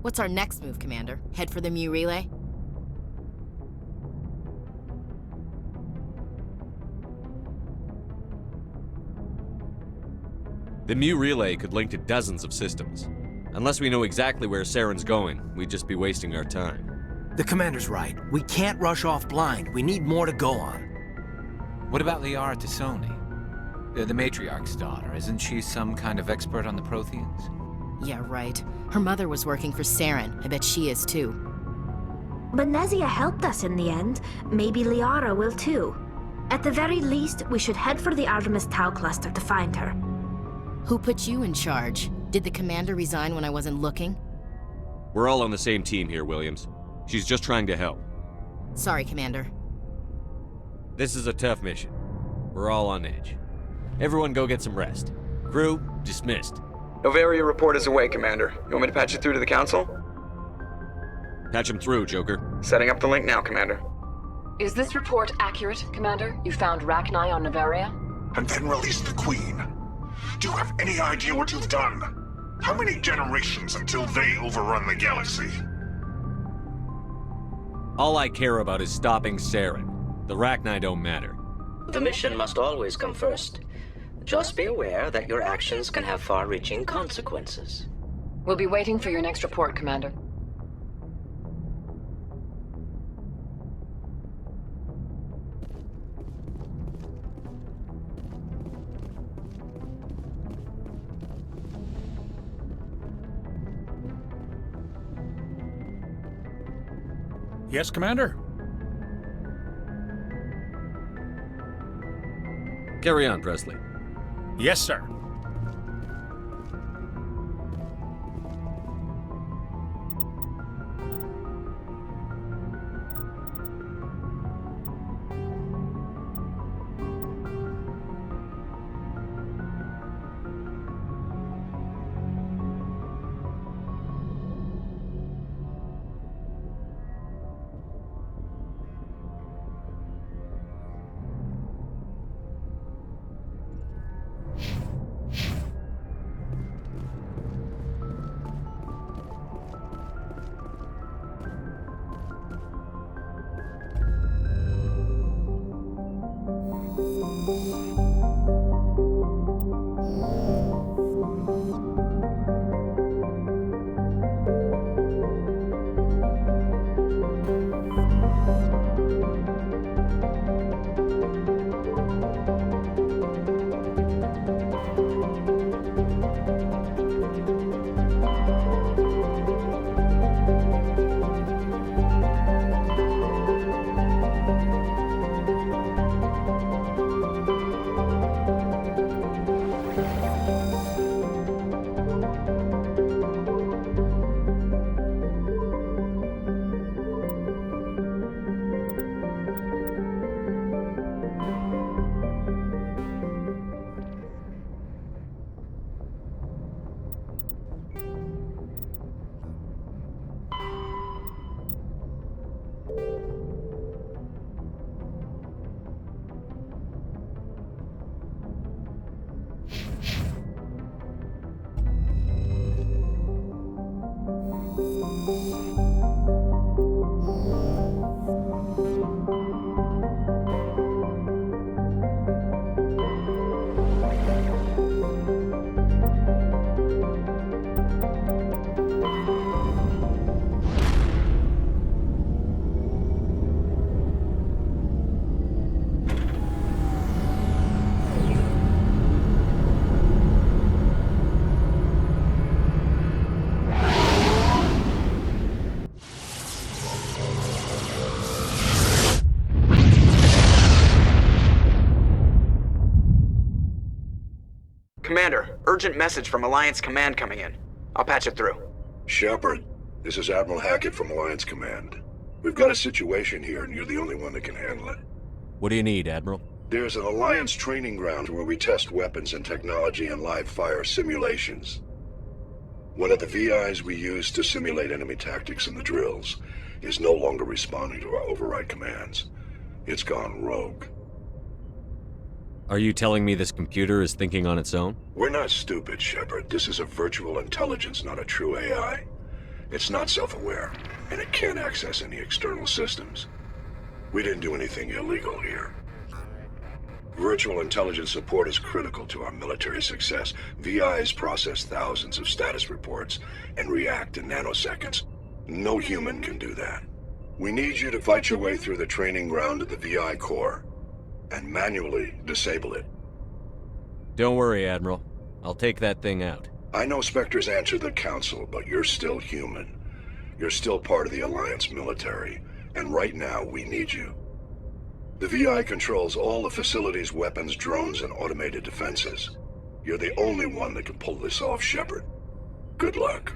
What's our next move, Commander? Head for the Mu relay? The Mu relay could link to dozens of systems. Unless we know exactly where Saren's going, we'd just be wasting our time. The Commander's right. We can't rush off blind. We need more to go on. What about Liara Tassoni? The matriarch's daughter. Isn't she some kind of expert on the Protheans? Yeah, right. Her mother was working for Saren. I bet she is too. But Nezia helped us in the end. Maybe Liara will too. At the very least, we should head for the Artemis Tau cluster to find her. Who put you in charge? Did the Commander resign when I wasn't looking? We're all on the same team here, Williams. She's just trying to help. Sorry, Commander. This is a tough mission. We're all on edge. Everyone go get some rest. Crew, dismissed. Novaria report is away, Commander. You want me to patch it through to the Council? Patch him through, Joker. Setting up the link now, Commander. Is this report accurate, Commander? You found Rachni on Novaria? And then released the Queen. Do you have any idea what you've done? How many generations until they overrun the galaxy? All I care about is stopping Saren. The Rachni don't matter. The mission must always come first. Just be aware that your actions can have far-reaching consequences. We'll be waiting for your next report, Commander. Yes, Commander? Carry on, Presley. Yes, sir. Commander, urgent message from Alliance Command coming in. I'll patch it through. Shepard, this is Admiral Hackett from Alliance Command. We've got a situation here, and you're the only one that can handle it. What do you need, Admiral? There's an Alliance training ground where we test weapons and technology in live-fire simulations. One of the VIs we use to simulate enemy tactics in the drills is no longer responding to our override commands. It's gone rogue. Are you telling me this computer is thinking on its own? We're not stupid, Shepard. This is a virtual intelligence, not a true AI. It's not self-aware, and it can't access any external systems. We didn't do anything illegal here. Virtual intelligence support is critical to our military success. VIs process thousands of status reports and react in nanoseconds. No human can do that. We need you to fight your way through the training ground of the VI core and manually disable it. Don't worry, Admiral. I'll take that thing out. I know Spectres answer the Council, but you're still human. You're still part of the Alliance military, and right now we need you. The VI controls all the facility's weapons, drones, and automated defenses. You're the only one that can pull this off, Shepard. Good luck.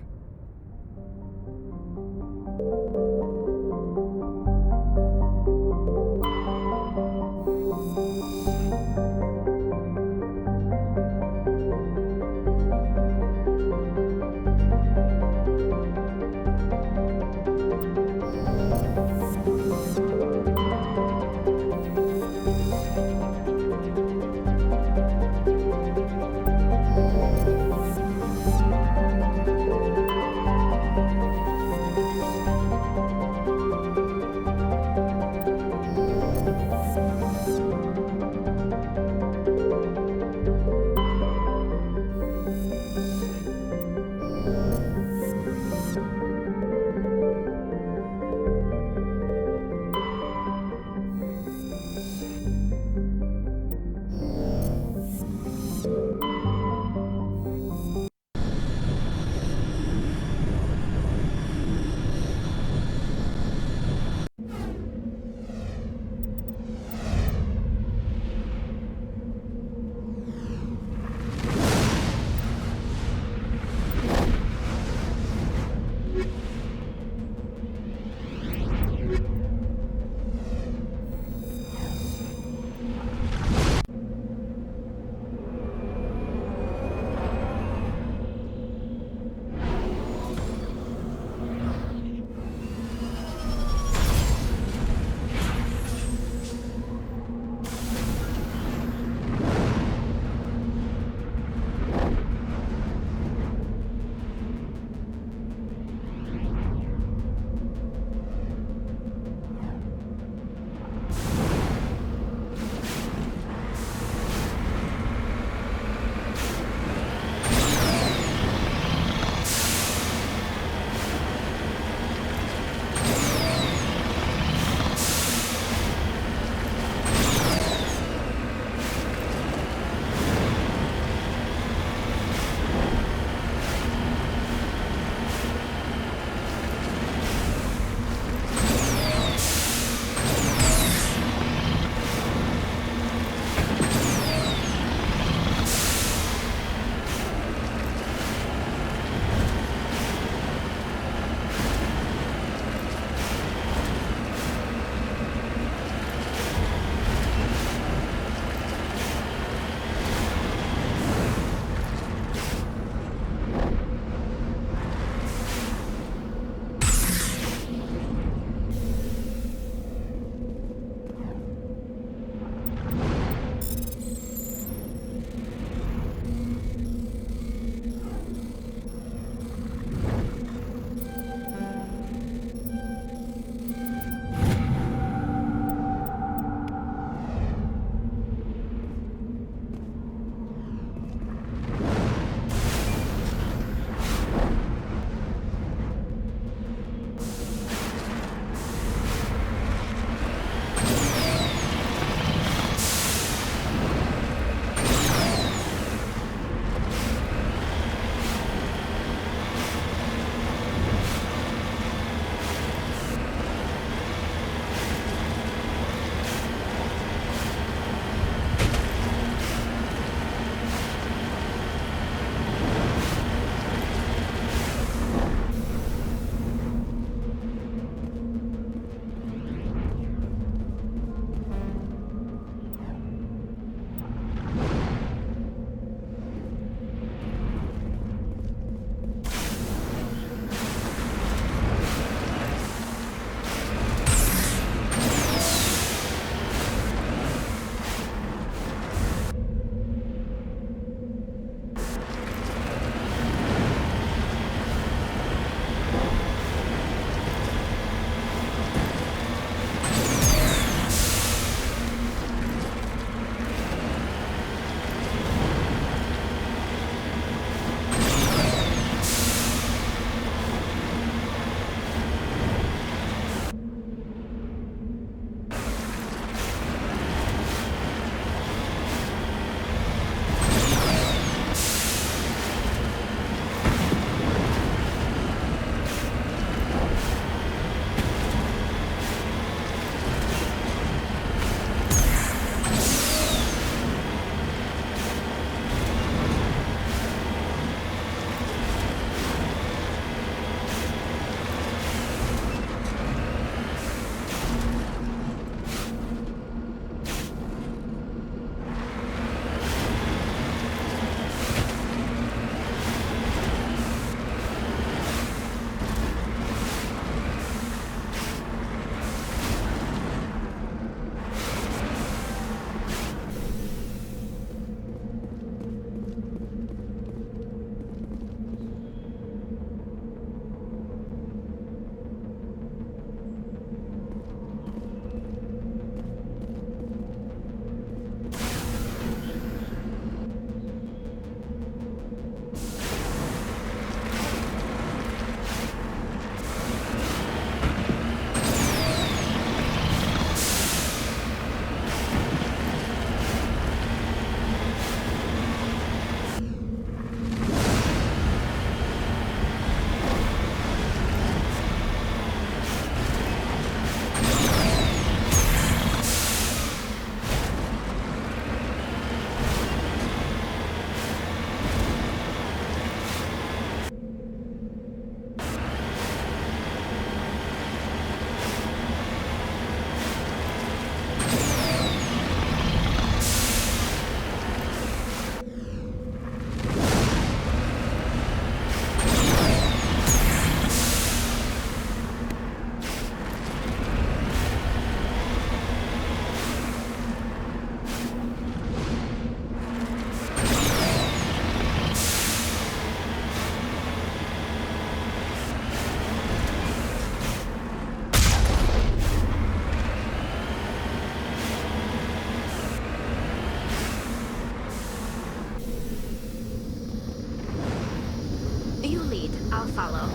I'll follow.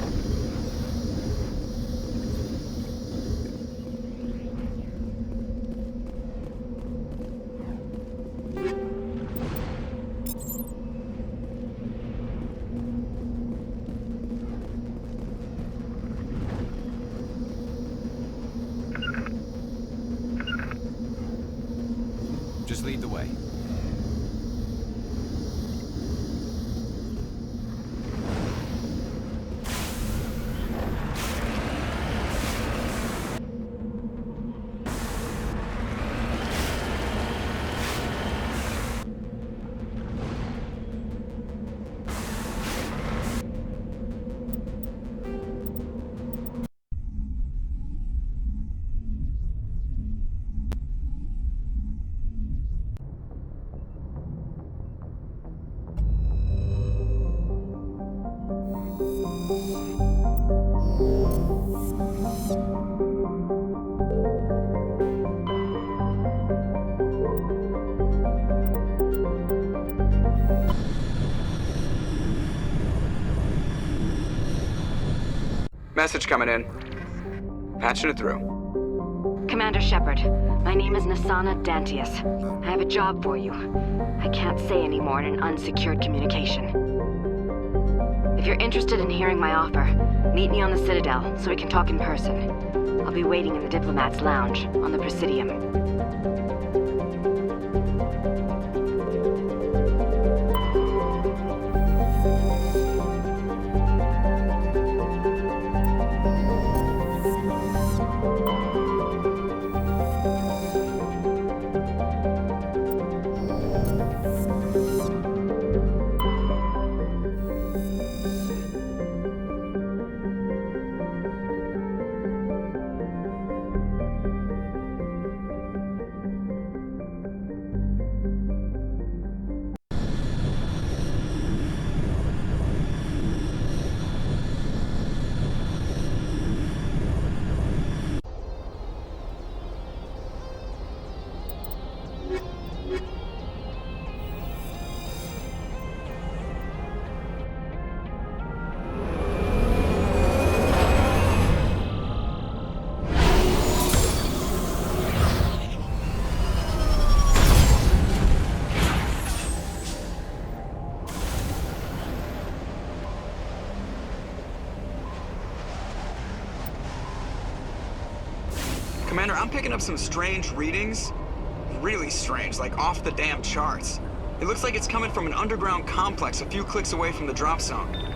Just lead the way. Message coming in. Patching it through. Commander Shepard, my name is Nasana Dantius. I have a job for you. I can't say any more in an unsecured communication. If you're interested in hearing my offer, meet me on the Citadel so we can talk in person. I'll be waiting in the Diplomat's Lounge on the Presidium. Commander, I'm picking up some strange readings. Really strange, like off the damn charts. It looks like it's coming from an underground complex a few clicks away from the drop zone.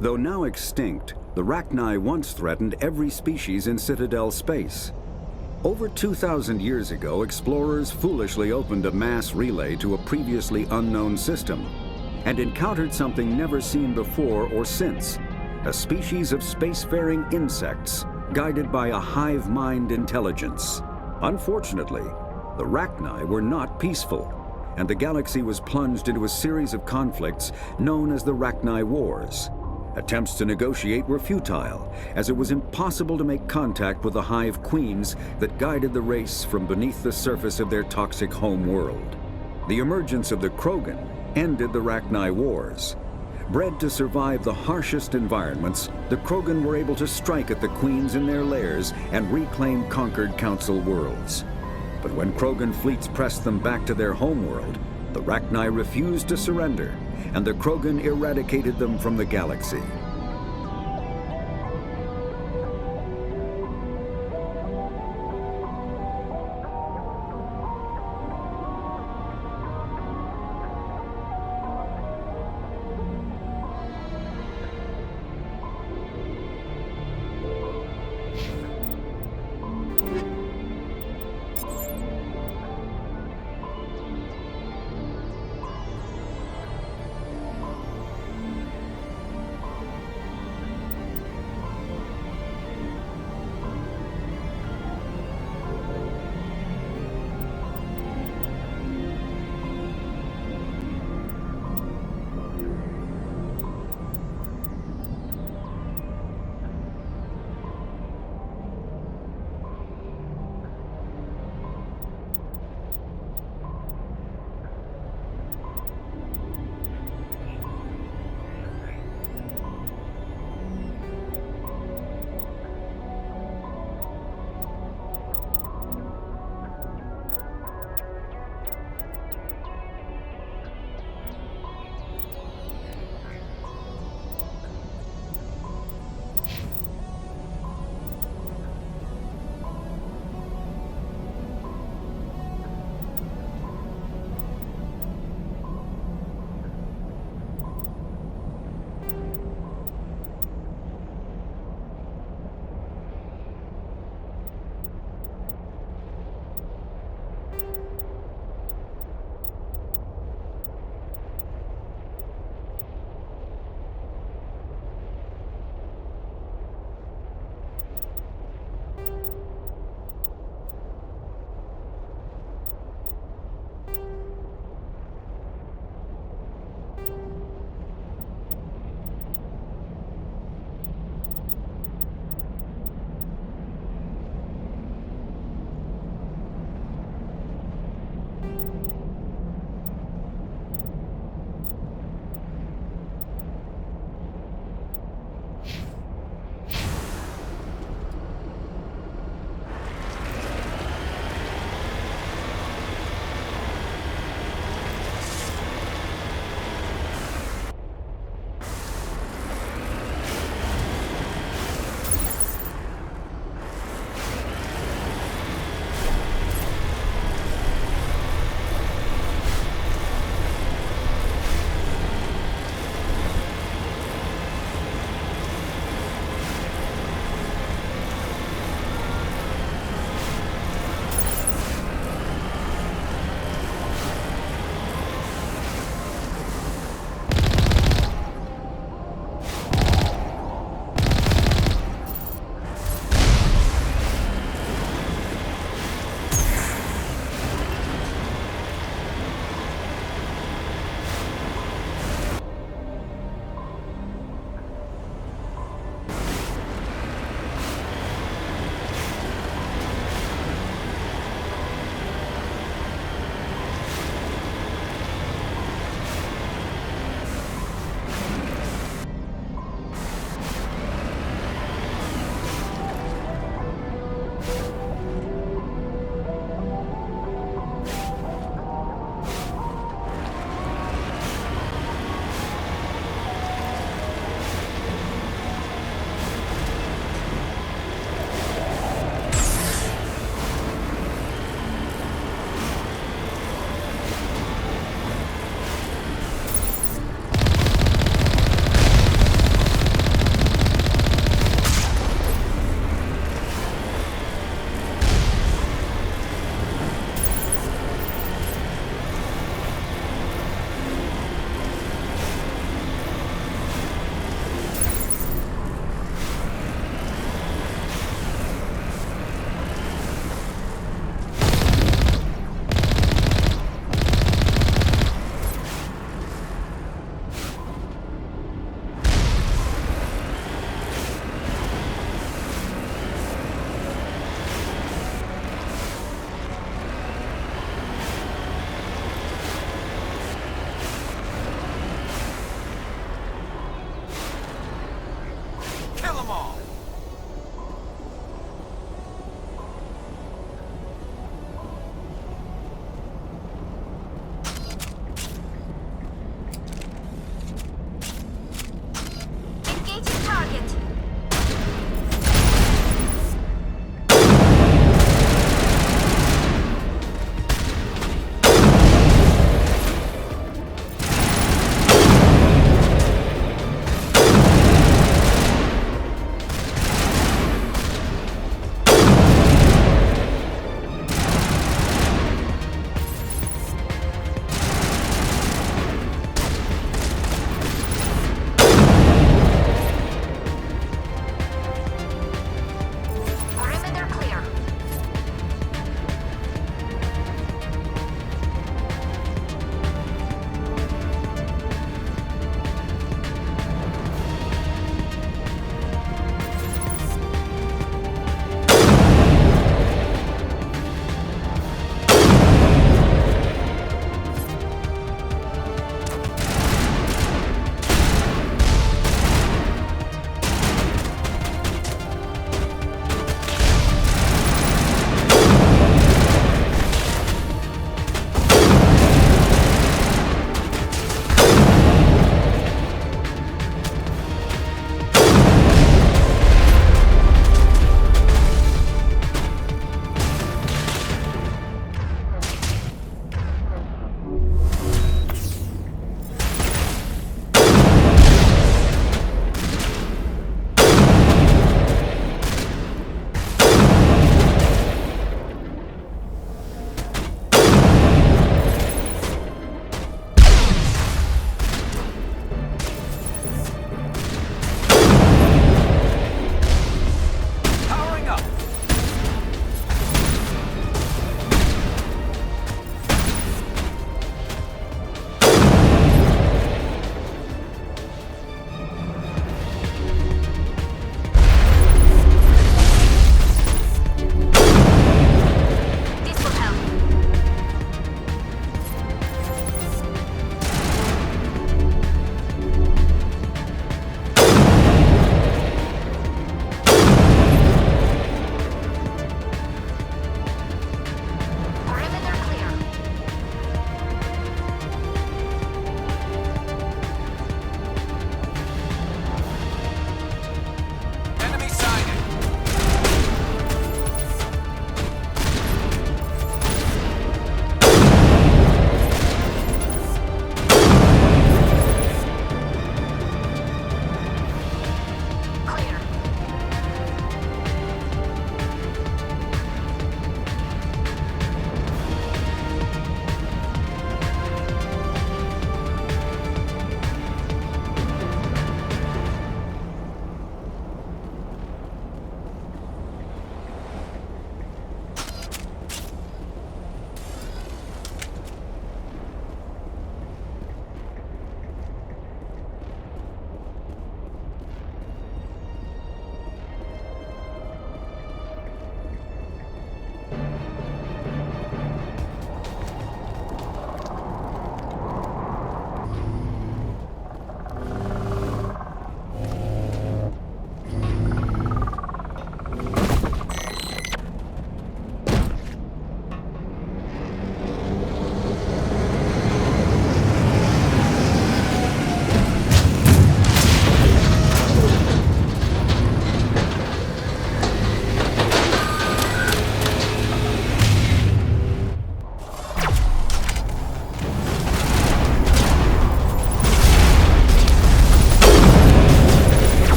Though now extinct, the Rachni once threatened every species in Citadel space. Over 2,000 years ago, explorers foolishly opened a mass relay to a previously unknown system and encountered something never seen before or since, a species of spacefaring insects guided by a hive mind intelligence. Unfortunately, the Rachni were not peaceful, and the galaxy was plunged into a series of conflicts known as the Rachni Wars. Attempts to negotiate were futile, as it was impossible to make contact with the hive queens that guided the race from beneath the surface of their toxic home world. The emergence of the Krogan ended the Rachni Wars. Bred to survive the harshest environments, the Krogan were able to strike at the queens in their lairs and reclaim conquered Council worlds. But when Krogan fleets pressed them back to their homeworld, the Rachni refused to surrender, and the Krogan eradicated them from the galaxy.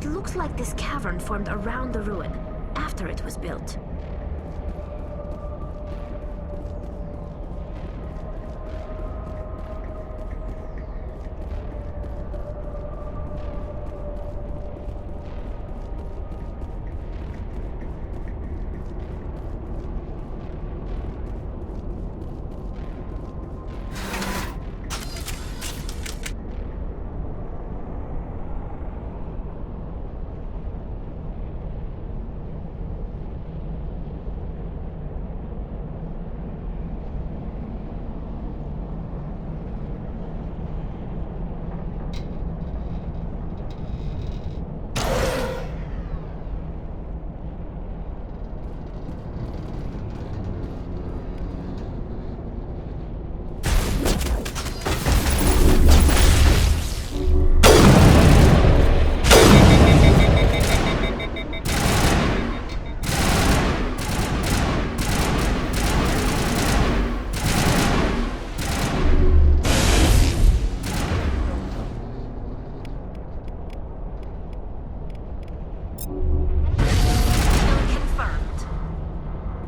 It looks like this cavern formed around the ruin, after it was built.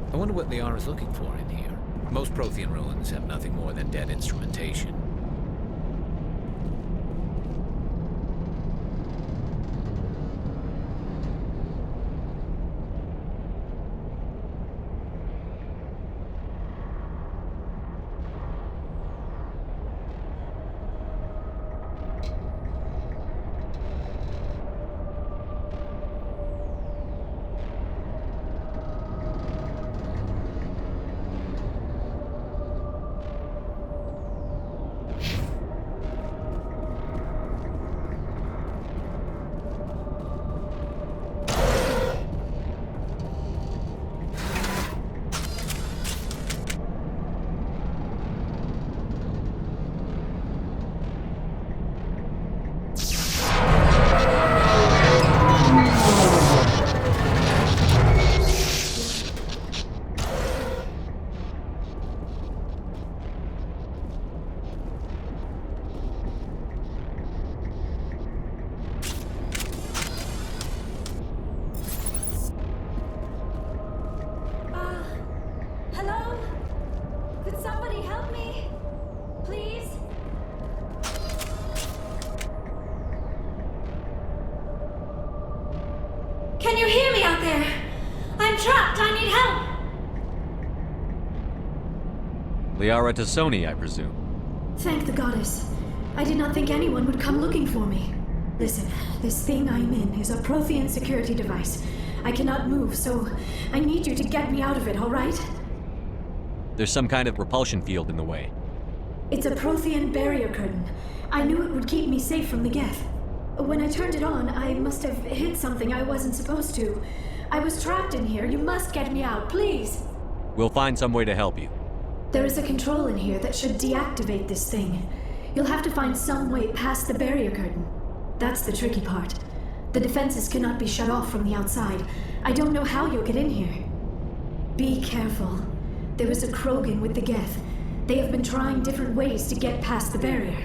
I wonder what Liara's looking for in here. Most Prothean ruins have nothing more than dead instrumentation. Can you hear me out there? I'm trapped. I need help. Liara Tassoni, I presume. Thank the goddess. I did not think anyone would come looking for me. Listen, this thing I'm in is a Prothean security device. I cannot move, so I need you to get me out of it, all right? There's some kind of repulsion field in the way. It's a Prothean barrier curtain. I knew it would keep me safe from the Geth. When I turned it on, I must have hit something I wasn't supposed to. I was trapped in here. You must get me out, please. We'll find some way to help you. There is a control in here that should deactivate this thing. You'll have to find some way past the barrier curtain. That's the tricky part. The defenses cannot be shut off from the outside. I don't know how you'll get in here. Be careful. There is a Krogan with the Geth. They have been trying different ways to get past the barrier.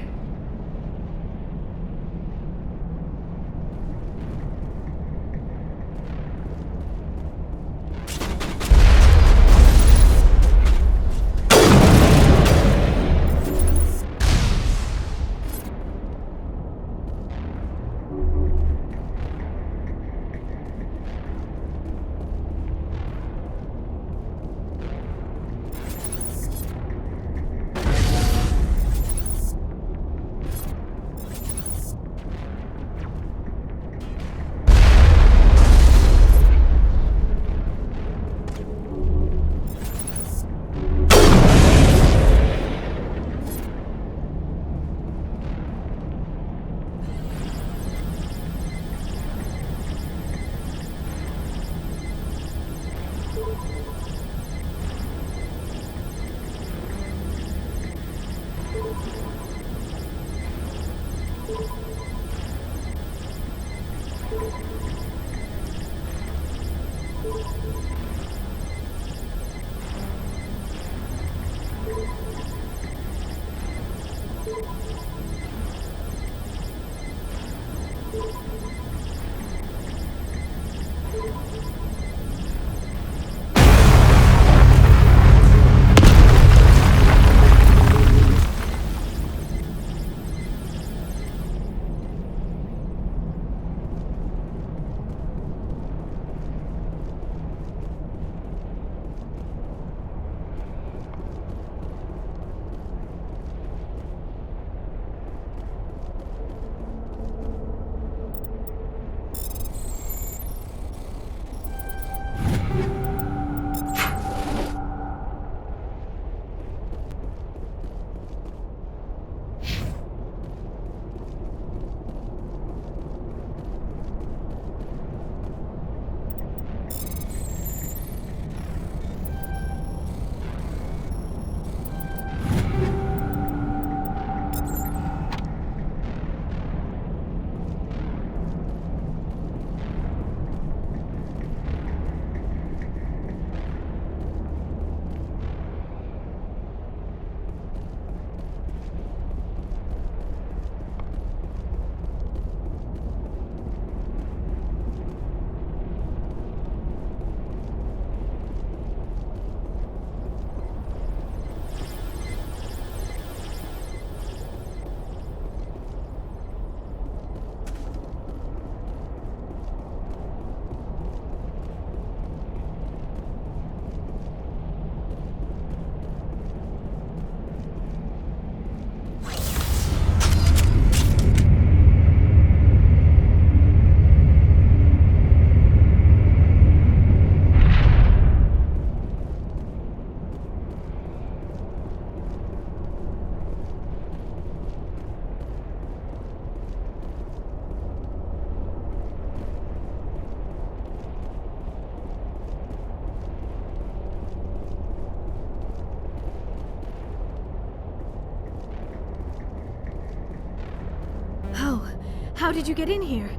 How did you get in here?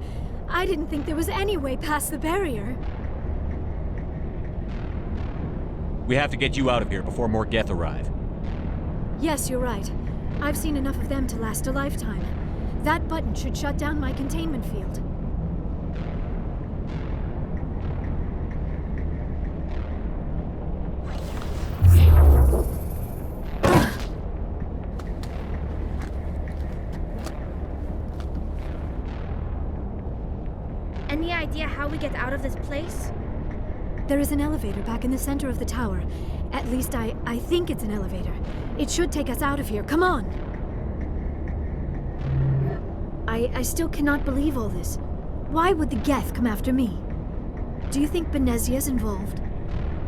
I didn't think there was any way past the barrier. We have to get you out of here before more Geth arrive. Yes, you're right. I've seen enough of them to last a lifetime. That button should shut down my containment field. Any idea how we get out of this place? There is an elevator back in the center of the tower. At least I think it's an elevator. It should take us out of here. Come on! I still cannot believe all this. Why would the Geth come after me? Do you think Benezia's involved?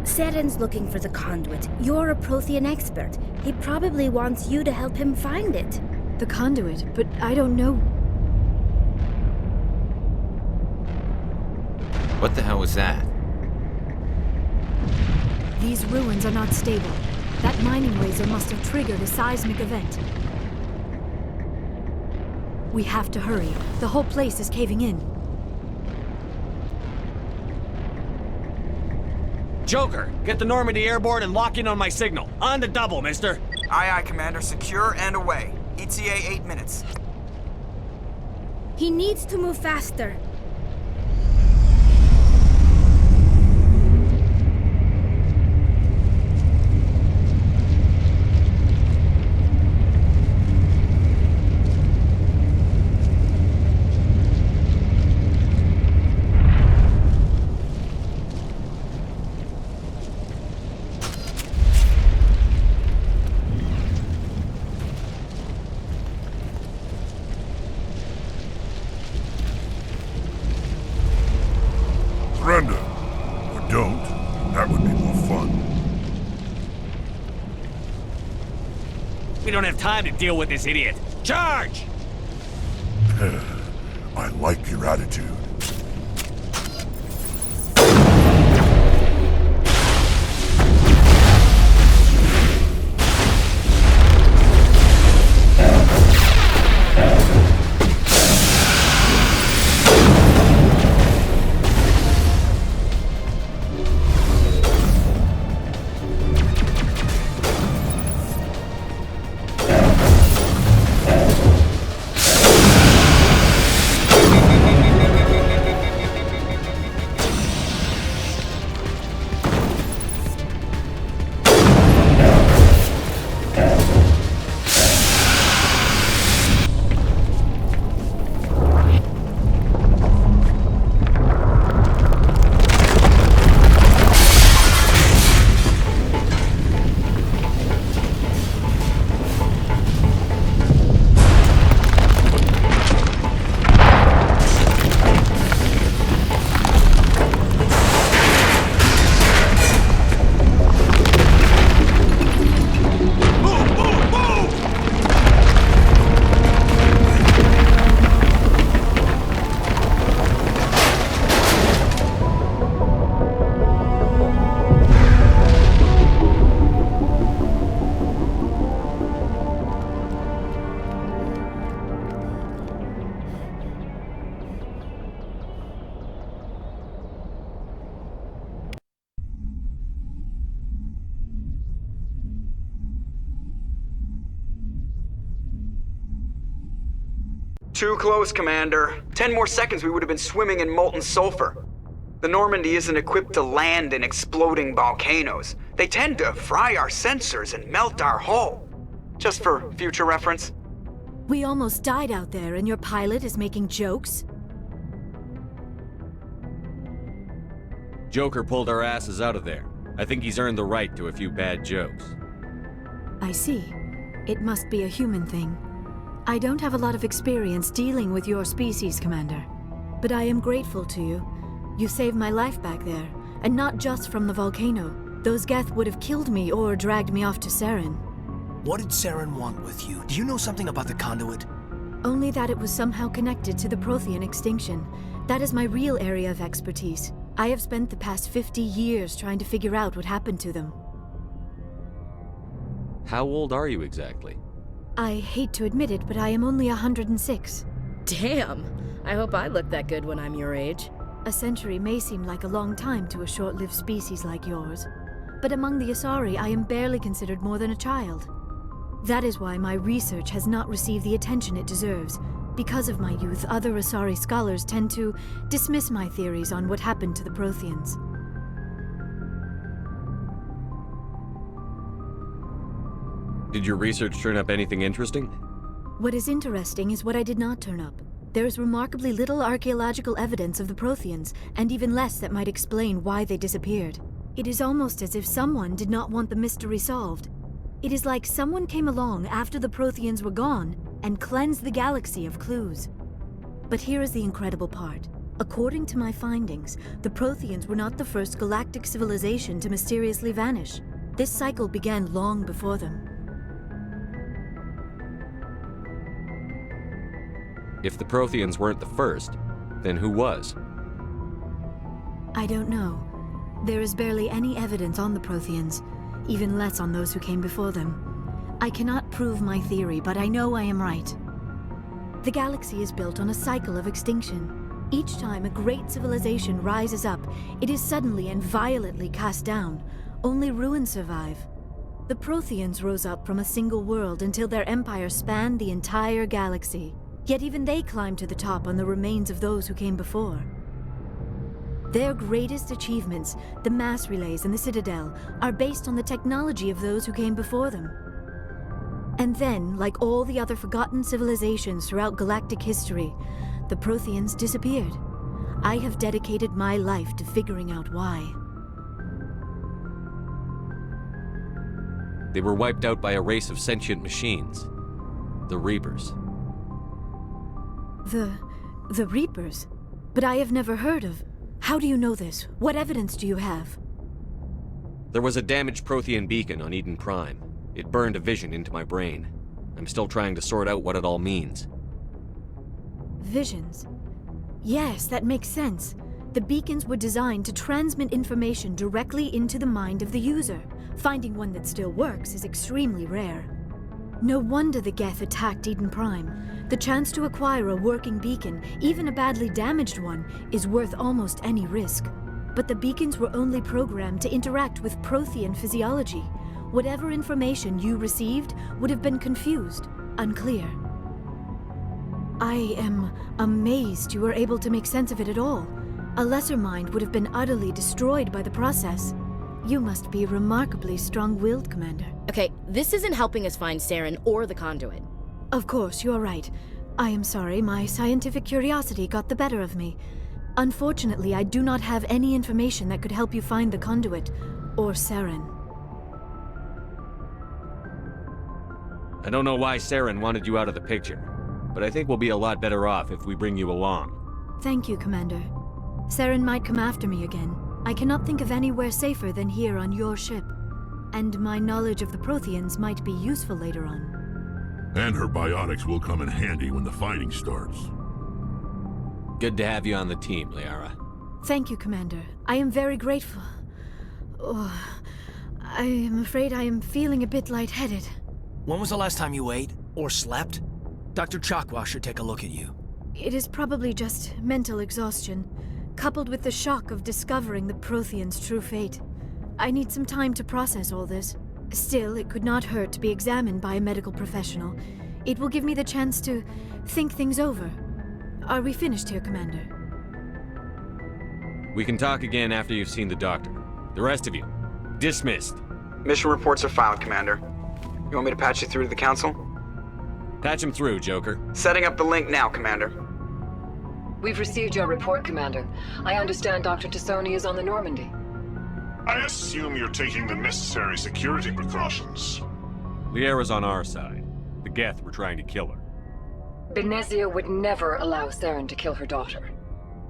Saren's looking for the conduit. You're a Prothean expert. He probably wants you to help him find it. The conduit? But I don't know. What the hell was that? These ruins are not stable. That mining laser must have triggered a seismic event. We have to hurry. The whole place is caving in. Joker, get the Normandy airborne and lock in on my signal. On the double, mister. Aye, aye, Commander. Secure and away. ETA 8 minutes. He needs to move faster. Surrender. Or don't. That would be more fun. We don't have time to deal with this idiot. Charge! I like your attitude. Too close, Commander. 10 more seconds we would have been swimming in molten sulfur. The Normandy isn't equipped to land in exploding volcanoes. They tend to fry our sensors and melt our hull. Just for future reference. We almost died out there, and your pilot is making jokes? Joker pulled our asses out of there. I think he's earned the right to a few bad jokes. I see. It must be a human thing. I don't have a lot of experience dealing with your species, Commander. But I am grateful to you. You saved my life back there, and not just from the volcano. Those Geth would have killed me or dragged me off to Saren. What did Saren want with you? Do you know something about the conduit? Only that it was somehow connected to the Prothean extinction. That is my real area of expertise. I have spent the past 50 years trying to figure out what happened to them. How old are you exactly? I hate to admit it, but I am only 106. Damn. I hope I look that good when I'm your age. A century may seem like a long time to a short-lived species like yours, but among the Asari, I am barely considered more than a child. That is why my research has not received the attention it deserves. Because of my youth, other Asari scholars tend to dismiss my theories on what happened to the Protheans. Did your research turn up anything interesting? What is interesting is what I did not turn up. There is remarkably little archaeological evidence of the Protheans, and even less that might explain why they disappeared. It is almost as if someone did not want the mystery solved. It is like someone came along after the Protheans were gone and cleansed the galaxy of clues. But here is the incredible part. According to my findings, the Protheans were not the first galactic civilization to mysteriously vanish. This cycle began long before them. If the Protheans weren't the first, then who was? I don't know. There is barely any evidence on the Protheans, even less on those who came before them. I cannot prove my theory, but I know I am right. The galaxy is built on a cycle of extinction. Each time a great civilization rises up, it is suddenly and violently cast down. Only ruins survive. The Protheans rose up from a single world until their empire spanned the entire galaxy. Yet even they climbed to the top on the remains of those who came before. Their greatest achievements, the mass relays and the Citadel, are based on the technology of those who came before them. And then, like all the other forgotten civilizations throughout galactic history, the Protheans disappeared. I have dedicated my life to figuring out why. They were wiped out by a race of sentient machines. The Reapers. The Reapers? But I have never heard of... How do you know this? What evidence do you have? There was a damaged Prothean beacon on Eden Prime. It burned a vision into my brain. I'm still trying to sort out what it all means. Visions? Yes, that makes sense. The beacons were designed to transmit information directly into the mind of the user. Finding one that still works is extremely rare. No wonder the Geth attacked Eden Prime. The chance to acquire a working beacon, even a badly damaged one, is worth almost any risk. But the beacons were only programmed to interact with Prothean physiology. Whatever information you received would have been confused, unclear. I am amazed you were able to make sense of it at all. A lesser mind would have been utterly destroyed by the process. You must be remarkably strong-willed, Commander. Okay, this isn't helping us find Saren or the conduit. Of course, you are right. I am sorry, my scientific curiosity got the better of me. Unfortunately, I do not have any information that could help you find the conduit, or Saren. I don't know why Saren wanted you out of the picture, but I think we'll be a lot better off if we bring you along. Thank you, Commander. Saren might come after me again. I cannot think of anywhere safer than here on your ship. And my knowledge of the Protheans might be useful later on. And her biotics will come in handy when the fighting starts. Good to have you on the team, Liara. Thank you, Commander. I am very grateful. Oh, I am afraid I am feeling a bit lightheaded. When was the last time you ate? Or slept? Dr. Chakwa should take a look at you. It is probably just mental exhaustion, coupled with the shock of discovering the Protheans' true fate. I need some time to process all this. Still, it could not hurt to be examined by a medical professional. It will give me the chance to think things over. Are we finished here, Commander? We can talk again after you've seen the doctor. The rest of you, dismissed. Mission reports are filed, Commander. You want me to patch you through to the Council? Patch him through, Joker. Setting up the link now, Commander. We've received your report, Commander. I understand Dr. Tassoni is on the Normandy. I assume you're taking the necessary security precautions. Liara's on our side. The Geth were trying to kill her. Benezia would never allow Saren to kill her daughter.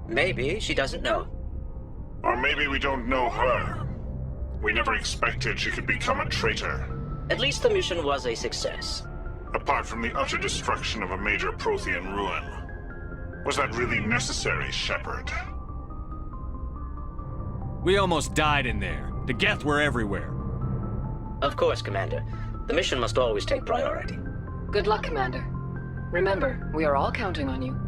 Maybe she doesn't know. Or maybe we don't know her. We never expected she could become a traitor. At least the mission was a success. Apart from the utter destruction of a major Prothean ruin. Was that really necessary, Shepard? We almost died in there. The Geth were everywhere. Of course, Commander. The mission must always take priority. Good luck, Commander. Remember, we are all counting on you.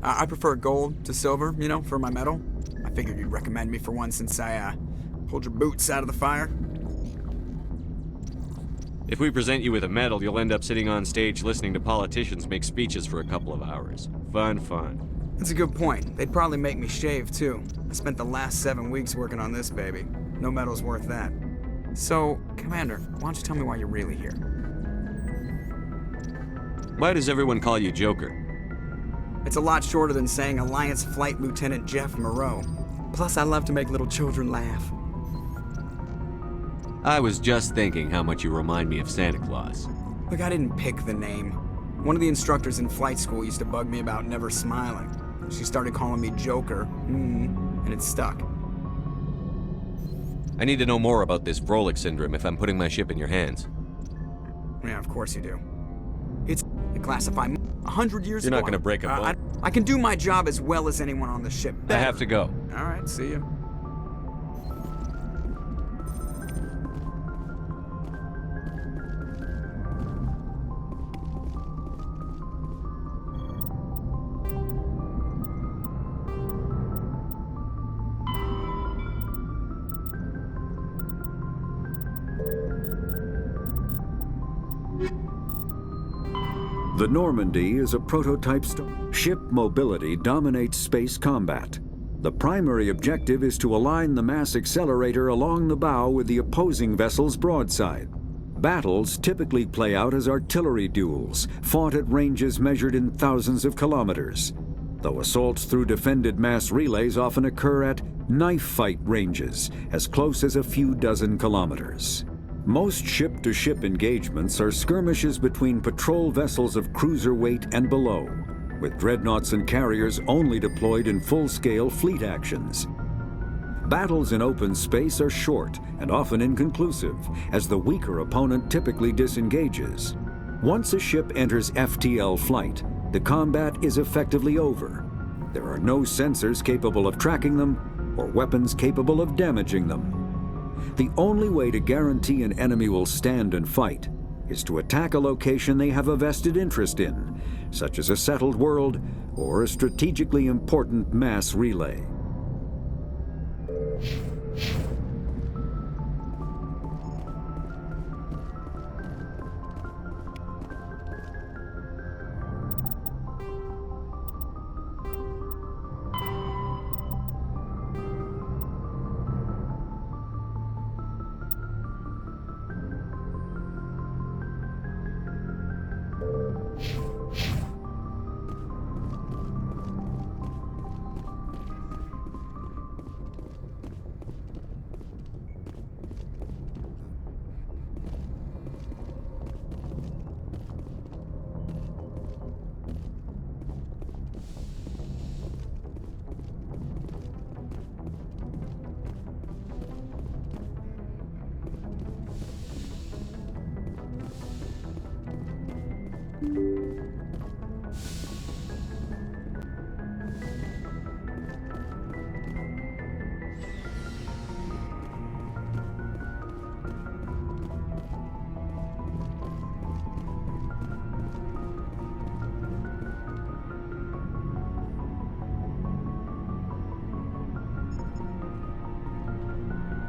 I prefer gold to silver, you know, for my medal. I figured you'd recommend me for one since I, pulled your boots out of the fire. If we present you with a medal, you'll end up sitting on stage listening to politicians make speeches for a couple of hours. Fun. That's a good point. They'd probably make me shave, too. I spent the last 7 weeks working on this baby. No medal's worth that. So, Commander, why don't you tell me why you're really here? Why does everyone call you Joker? It's a lot shorter than saying Alliance Flight Lieutenant Jeff Moreau. Plus, I love to make little children laugh. I was just thinking how much you remind me of Santa Claus. Look, I didn't pick the name. One of the instructors in flight school used to bug me about never smiling. She started calling me Joker, and it stuck. I need to know more about this Vrolik syndrome if I'm putting my ship in your hands. Yeah, of course you do. It's classified 100 years ago. You're not going to break a bone. I can do my job as well as anyone on the ship. I have to go. All right, see you. The Normandy is a prototype ship mobility dominates space combat. The primary objective is to align the mass accelerator along the bow with the opposing vessel's broadside. Battles typically play out as artillery duels, fought at ranges measured in thousands of kilometers, though assaults through defended mass relays often occur at knife fight ranges, as close as a few dozen kilometers. Most ship-to-ship engagements are skirmishes between patrol vessels of cruiser weight and below, with dreadnoughts and carriers only deployed in full-scale fleet actions. Battles in open space are short and often inconclusive, as the weaker opponent typically disengages. Once a ship enters FTL flight, the combat is effectively over. There are no sensors capable of tracking them or weapons capable of damaging them. The only way to guarantee an enemy will stand and fight is to attack a location they have a vested interest in, such as a settled world or a strategically important mass relay.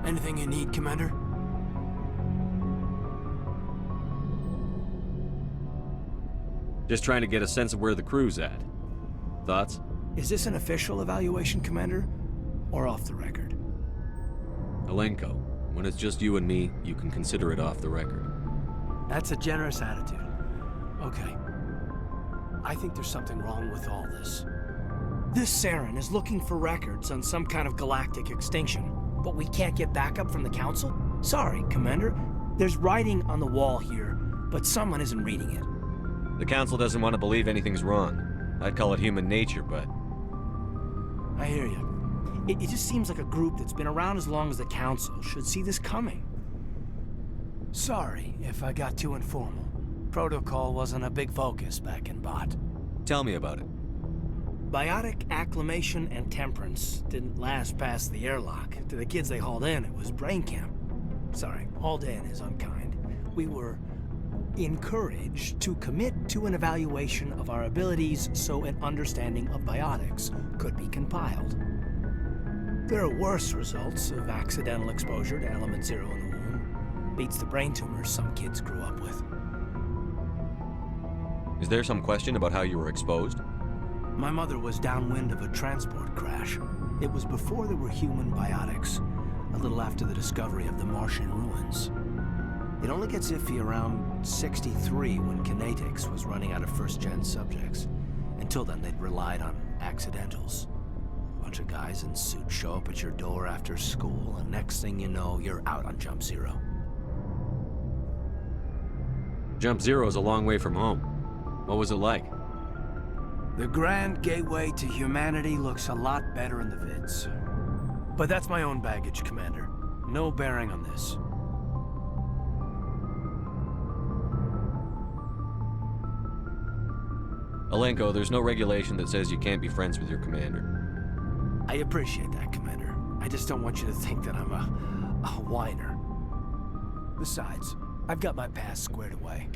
Anything you need, Commander? Just trying to get a sense of where the crew's at. Thoughts? Is this an official evaluation, Commander? Or off the record? Alenko, when it's just you and me, you can consider it off the record. That's a generous attitude. Okay. I think there's something wrong with all this. This Saren is looking for records on some kind of galactic extinction, but we can't get backup from the Council? Sorry, Commander. There's writing on the wall here but someone isn't reading it. The Council doesn't want to believe anything's wrong. I'd call it human nature, but... I hear you. It just seems like a group that's been around as long as the Council should see this coming. Sorry if I got too informal. Protocol wasn't a big focus back in Bot. Tell me about it. Biotic acclimation and temperance didn't last past the airlock. To the kids they hauled in, it was brain camp. Sorry, hauled in is unkind. We were encouraged to commit to an evaluation of our abilities so an understanding of biotics could be compiled. There are worse results of accidental exposure to element 0 in the womb. Beats the brain tumors some kids grew up with. Is there some question about how you were exposed? My mother was downwind of a transport crash. It was before there were human biotics, a little after the discovery of the Martian ruins. It only gets iffy around 63 when Kinetics was running out of first-gen subjects. Until then, they'd relied on accidentals. A bunch of guys in suits show up at your door after school, and next thing you know, you're out on Jump Zero. Jump Zero is a long way from home. What was it like? The grand gateway to humanity looks a lot better in the vids. But that's my own baggage, Commander. No bearing on this. Alenko, there's no regulation that says you can't be friends with your commander. I appreciate that, Commander. I just don't want you to think that I'm a whiner. Besides, I've got my past squared away.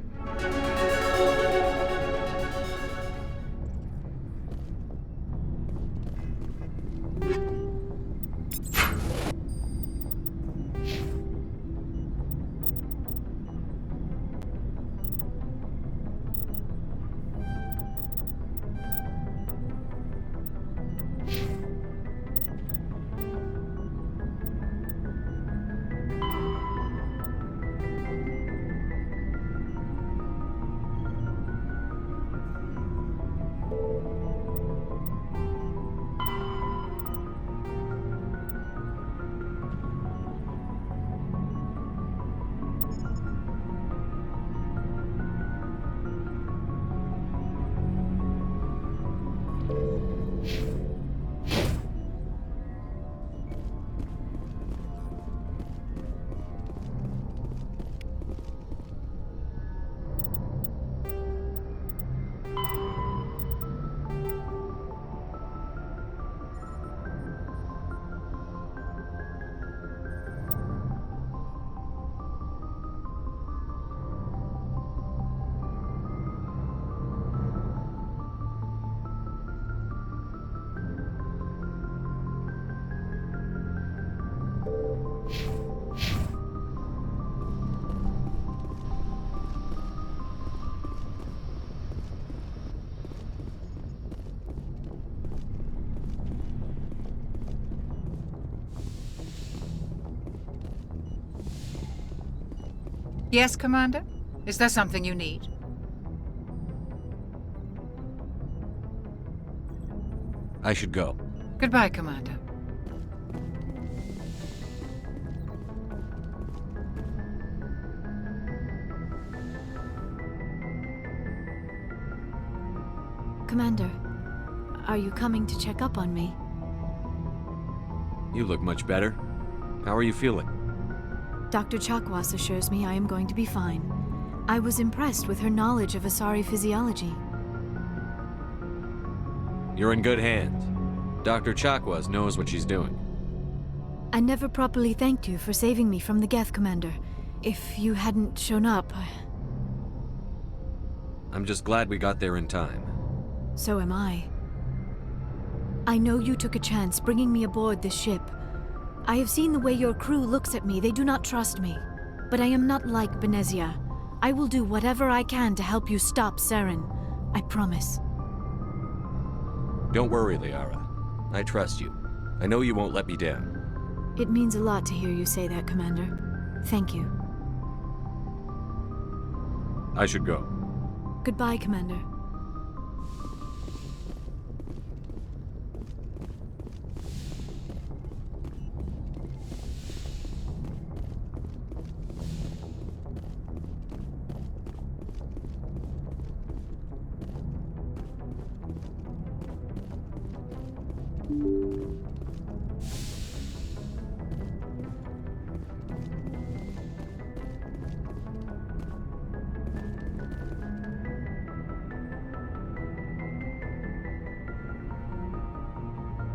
Yes, Commander? Is there something you need? I should go. Goodbye, Commander. Commander, are you coming to check up on me? You look much better. How are you feeling? Dr. Chakwas assures me I am going to be fine. I was impressed with her knowledge of Asari physiology. You're in good hands. Dr. Chakwas knows what she's doing. I never properly thanked you for saving me from the Geth, Commander. If you hadn't shown up... I'm just glad we got there in time. So am I. I know you took a chance bringing me aboard this ship. I have seen the way your crew looks at me. They do not trust me. But I am not like Benezia. I will do whatever I can to help you stop Saren. I promise. Don't worry, Liara. I trust you. I know you won't let me down. It means a lot to hear you say that, Commander. Thank you. I should go. Goodbye, Commander. Shepard.